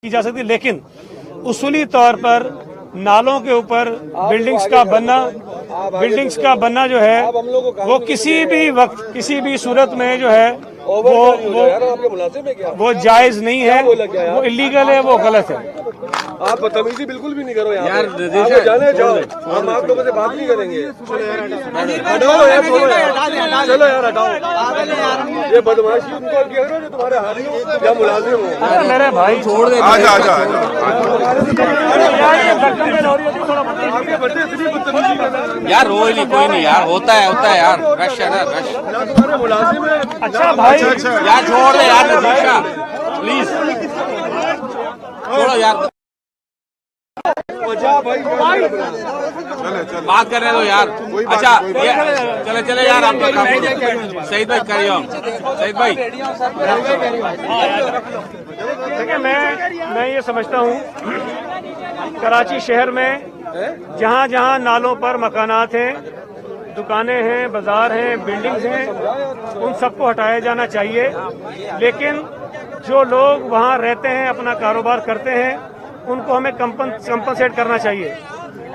की जा सकती, लेकिन उसूली तौर पर नालों के ऊपर बिल्डिंग्स का बनना जो है वो किसी भी वक्त किसी भी सूरत में जो है वो जायज नहीं है, वो इलीगल है, वो गलत है। आप बदतमीजी बिल्कुल भी नहीं करो यार, आप जाने जाओ, हम आप लोगों से बात नहीं करेंगे। हटाओ यार, चलो यार हटाओ, ये बदमाशी उनको किया करो जो तुम्हारे हारी या मुलाजिम हो। मेरे भाई छोड़ दे, यार रोई नहीं, कोई नहीं यार, होता है यार, रश है ना, रश तुम्हारे मुलाजिम है। अच्छा भाई यार छोड़ दे यार, प्लीज छोड़ो यार, बात करने दो यार। अच्छा चले यार, आप काम करो। सईद भाई करिए, सईद भाई। देखिए मैं ये समझता हूँ कराची शहर में जहाँ जहाँ नालों पर मकानात हैं, दुकानें हैं, बाजार हैं, बिल्डिंग्स हैं, उन सबको हटाया जाना चाहिए। लेकिन जो लोग वहाँ रहते हैं, अपना कारोबार करते हैं, उनको हमें कंपनसेट करना चाहिए।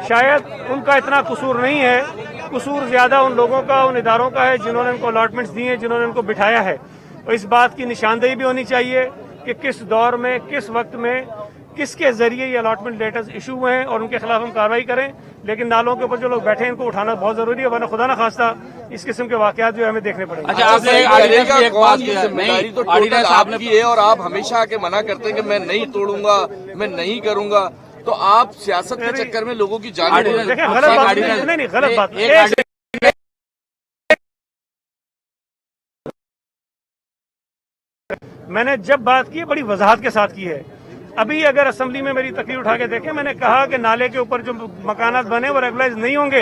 शायद उनका इतना कसूर नहीं है, कसूर ज्यादा उन लोगों का, उन इदारों का है जिन्होंने उनको अलॉटमेंट्स दी हैं, जिन्होंने उनको बिठाया है। तो इस बात की निशानदेही भी होनी चाहिए कि किस दौर में, किस वक्त में, किसके जरिए ये अलॉटमेंट लेटर्स इशू हुए हैं और उनके खिलाफ हम कार्रवाई करें। लेकिन नालों के ऊपर जो लोग बैठे हैं इनको उठाना बहुत जरूरी है, वरना खुदा ना खास्ता इस किस्म के वाकयात जो है हमें देखने पड़ेंगे। अच्छा, आपने एक बात नहीं तो टोटल आपकी है और आप हमेशा आके मना करते हैं कि मैं नहीं तोड़ूंगा, मैं नहीं करूंगा, तो आप सियासत के चक्कर में लोगों की जान गलत बात नहीं, गलत बात। मैंने जब बात की बड़ी वजाहत के साथ की है। अभी अगर असेंबली में मेरी तकरीर उठा के देखें, मैंने कहा कि नाले के ऊपर जो मकानात बने वो रेगुलाइज नहीं होंगे,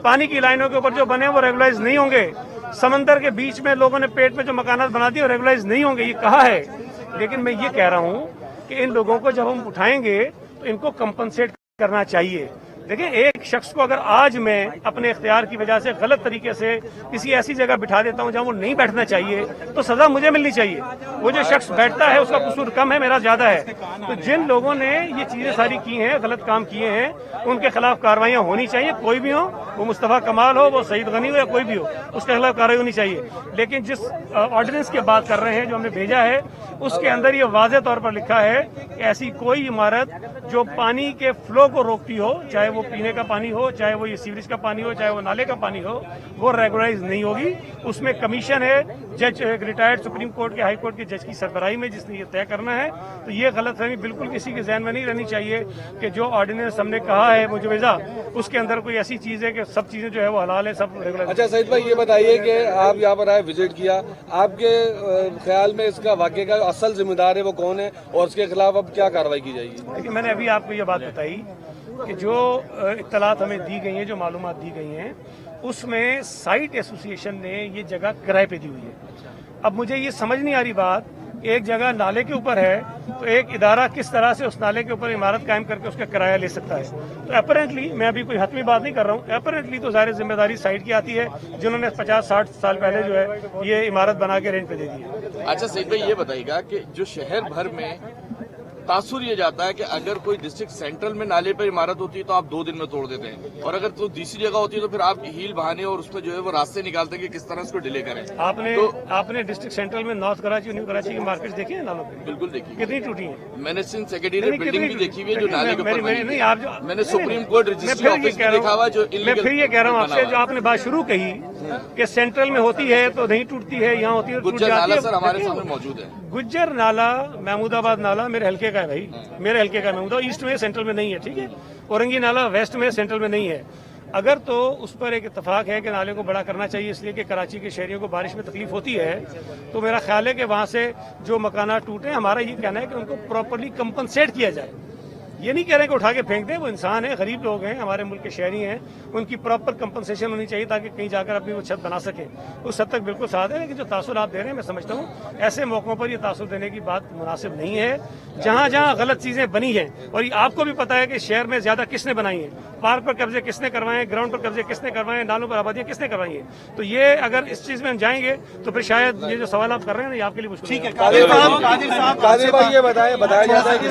पानी की लाइनों के ऊपर जो बने वो रेगुलाइज नहीं होंगे, समंदर के बीच में लोगों ने पेट में जो मकानात बना दिए वो रेगुलाइज नहीं होंगे, ये कहा है। लेकिन मैं ये कह रहा हूँ कि इन लोगों को जब हम उठाएंगे तो इनको कंपनसेट करना चाहिए। देखिए, एक शख्स को अगर आज मैं अपने इख्तियार की वजह से गलत तरीके से किसी ऐसी जगह बिठा देता हूं जहां वो नहीं बैठना चाहिए, तो सजा मुझे मिलनी चाहिए। वो जो शख्स बैठता है उसका कसूर कम है, मेरा ज्यादा है। तो जिन लोगों ने ये चीजें सारी की हैं, गलत काम किए हैं, उनके खिलाफ कार्रवाइयां होनी चाहिए। कोई भी हो, वो मुस्तफा कमाल हो, वो सईद गनी हो या कोई भी हो, उसके खिलाफ कार्रवाई होनी चाहिए। लेकिन जिस ऑर्डिनेंस की बात कर रहे हैं जो हमने भेजा है, उसके अंदर ये वाज़ेह तौर पर लिखा है कि ऐसी कोई इमारत जो पानी के फ्लो को रोकती हो, चाहे वो पीने का पानी हो, चाहे वो ये सीवरेज का पानी हो, चाहे वो नाले का पानी हो, वो रेगुलराइज नहीं होगी। उसमें कमीशन है, जज रिटायर्ड सुप्रीम कोर्ट के, हाई कोर्ट के जज की सरबराही में, जिसने ये तय करना है। तो ये गलतफहमी बिल्कुल किसी के जहन में नहीं रहनी चाहिए कि जो ऑर्डिनेंस हमने कहा है मुजवजा, उसके अंदर कोई ऐसी चीज है कि सब चीजें जो है वो हलाल है, सब रेगुलर। अच्छा सईद भाई, ये बताइए कि आप यहाँ पर आए, विजिट किया, आपके ख्याल में इसका वाकये का असल जिम्मेदार है वो कौन है और उसके खिलाफ अब क्या कार्रवाई की जाएगी? देखिए, मैंने अभी आपको ये बात बताई कि जो इत्तलात हमें दी गई हैं, जो मालूमात दी गई हैं, उसमें साइट एसोसिएशन ने ये जगह किराए पे दी हुई है। अब मुझे ये समझ नहीं आ रही बात, एक जगह नाले के ऊपर है तो एक इदारा किस तरह से उस नाले के ऊपर इमारत कायम करके उसका किराया ले सकता है। तो अपेरेंटली, मैं अभी कोई हतमी बात नहीं कर रहा हूँ, अपेरेंटली तो ज़ाहिर जिम्मेदारी साइट की आती है जिन्होंने 50-60 साल पहले जो है ये इमारत बना के रेंट पे दे दी है। अच्छा सईद भाई, ये बताइएगा कि जो शहर भर में तासुर ये जाता है कि अगर कोई डिस्ट्रिक्ट सेंट्रल में नाले पर इमारत होती है तो आप 2 दिन में तोड़ देते हैं, और अगर तो दूसरी जगह होती है तो फिर आप हील बहाने और उसमें जो है वो रास्ते निकालते हैं कि किस तरह उसको डिले करें। आपने डिस्ट्रिक्ट सेंट्रल में नॉर्थ कराची, न्यू कराची की मार्केट देखी है नालों पे? बिल्कुल देखी। कितनी टूटी है? मैंने सिंह सेक्रेटरी बिल्डिंग भी देखी हुई है जो नाले के ऊपर बनी नहीं, आप जो मैंने सुप्रीम कोर्ट रजिस्ट्री ऑफिस भी देखा हुआ जो मैं फिर ये कह रहा हूँ आपसे, जो आपने बात शुरू कही कि सेंट्रल में होती है तो नहीं टूटती है, यहाँ होती है तो टूट जाती है। सर हमारे सामने मौजूद है गुज्जर नाला, महमूदाबाद नाला मेरे हल्के का है भाई, मेरे हल्के का महमूदा, ईस्ट में, सेंट्रल में नहीं है, ठीक है। औरंगी नाला वेस्ट में, सेंट्रल में नहीं है। अगर तो उस पर एक इत्तेफाक है कि नाले को बड़ा करना चाहिए इसलिए कि कराची के शहरियों को बारिश में तकलीफ होती है, तो मेरा ख्याल है कि वहाँ से जो मकानात टूटे, हमारा ये कहना है कि उनको प्रॉपरली कंपनसेट किया जाए। ये नहीं कह रहे कि उठा के फेंक दें, वो इंसान है, गरीब लोग हैं, हमारे मुल्क के शहरी हैं, उनकी प्रॉपर कंपनसेशन होनी चाहिए ताकि कहीं जाकर अपनी वो छत बना सके। उस हद तक बिल्कुल साथ है, लेकिन जो तासुर आप दे रहे हैं, मैं समझता हूँ ऐसे मौकों पर ये तासुर देने की बात मुनासिब नहीं है। जहाँ जहाँ गलत चीजें बनी हैं, और ये आपको भी पता है कि शहर में ज्यादा किसने बनाई है, पार्क पर कब्जे किसने करवाए, ग्राउंड पर कब्जे किसने करवाए, नालों पर आबादियां किसने करवाई है, तो ये अगर इस चीज में हम जाएंगे तो फिर शायद ये जो सवाल आप कर रहे हैं ना, ये आपके लिए मुश्किल है। कादिर भाई ये बताया जाता है कि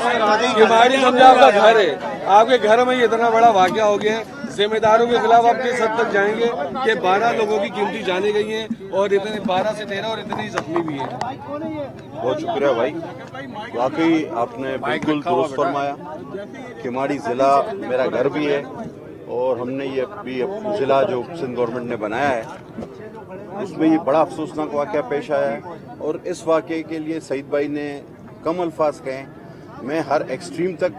हमारी समझा आपका घर है, आपके घर में इतना बड़ा वाकया हो गया है, जिम्मेदारों के खिलाफ आप किस हद तक जाएंगे कि 12 लोगों की कीमती जाने गई हैं और इतने 12 से 13 और इतनी जख्मी भी हैं। बहुत शुक्रिया भाई, वाकई आपने बिल्कुल दुरुस्त फरमाया। किमाड़ी ज़िला मेरा घर भी है और हमने ये भी ज़िला जो सिंध गवर्नमेंट ने बनाया है उसमें ये बड़ा अफसोसनाक वाकया पेश आया है और इस वाकये के लिए सईद भाई ने कम अल्फाज कहे। मैं हर एक्सट्रीम तक,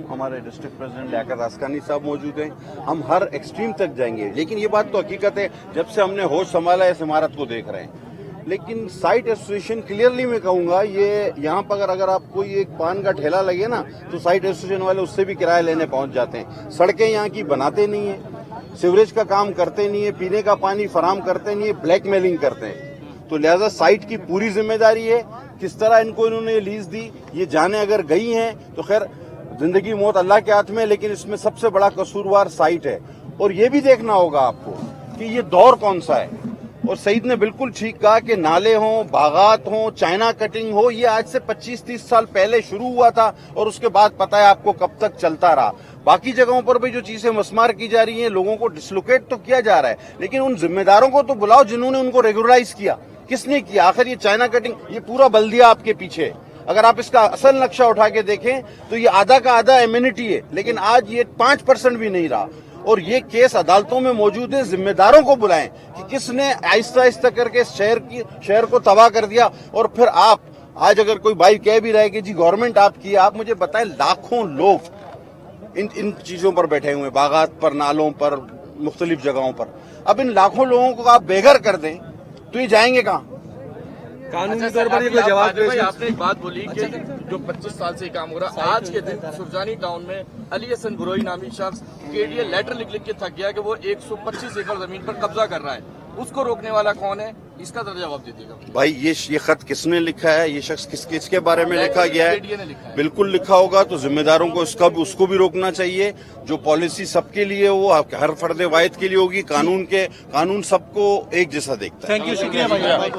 हमारे डिस्ट्रिक्ट प्रेसिडेंट लियाकत आसकानी साहब मौजूद हैं, हम हर एक्सट्रीम तक जाएंगे, लेकिन ये बात तो हकीकत है जब से हमने होश संभाला इस इमारत को देख रहे हैं। लेकिन साइट एसोसिएशन क्लियरली मैं कहूंगा, ये यहाँ पर अगर आपको ये एक पान का ठेला लगे ना तो साइट एसोसिएशन वाले उससे भी किराया लेने पहुंच जाते हैं। सड़कें यहाँ की बनाते नहीं है, सीवरेज का काम करते नहीं है, पीने का पानी फराम करते नहीं है, ब्लैकमेलिंग करते हैं। तो लिहाजा साइट की पूरी जिम्मेदारी है, किस तरह इनको इन्होंने लीज दी, ये जाने अगर गई हैं तो खैर जिंदगी मौत अल्लाह के हाथ में है, लेकिन इसमें सबसे बड़ा कसूरवार साइट है। और ये भी देखना होगा आपको कि ये दौर कौन सा है। और सईद ने बिल्कुल ठीक कहा कि नाले हों, बागात हों, चाइना कटिंग हो, ये आज से 25-30 साल पहले शुरू हुआ था और उसके बाद पता है आपको कब तक चलता रहा। बाकी जगहों पर भी जो चीजें मस्मार की जा रही हैं, लोगों को डिसलोकेट तो किया जा रहा है, लेकिन उन जिम्मेदारों को तो बुलाओ जिन्होंने उनको रेगुलराइज किया। किसने किया? आखिर ये चाइना कटिंग, ये पूरा बल्दिया आपके पीछे, अगर आप इसका असल नक्शा उठा के देखें तो ये आधा का आधा एम्यूनिटी है, लेकिन आज ये 5% भी नहीं रहा। और ये केस अदालतों में मौजूद है, जिम्मेदारों को बुलाएं कि किसने आहिस्ता आहिस्ता करके शहर को तबाह कर दिया। और फिर आप आज अगर कोई भाई कह भी रहा है कि जी गवर्नमेंट आपकी है, आप मुझे बताएं लाखों लोग इन चीजों पर बैठे हुए, बागात पर, नालों पर, मुख्तलिफ जगहों पर। अब इन लाखों लोगों को आप बेघर कर दें तो ये जाएंगे कहाँ? कानूनी तौर पर ये कोई जवाब भाई, आपने एक बात बोली कि जो 25 साल से काम हो रहा है, आज के दिन सुरजानी टाउन में अली हसन बुरोई नामी शख्स केडीए लेटर लिख के थक गया कि वो 125 एकड़ जमीन पर कब्जा कर रहा है, उसको रोकने वाला कौन है? इसका तो जवाब दीजिएगा भाई। ये खत किसने लिखा है? ये शख्स किसके बारे में लिखा गया है? बिल्कुल लिखा होगा तो जिम्मेदारों को उसको भी रोकना चाहिए। जो पॉलिसी सबके लिए वो हर फर्द वाहिद के लिए होगी, कानून सबको एक जैसा देखता है। थैंक यू, शुक्रिया भाई।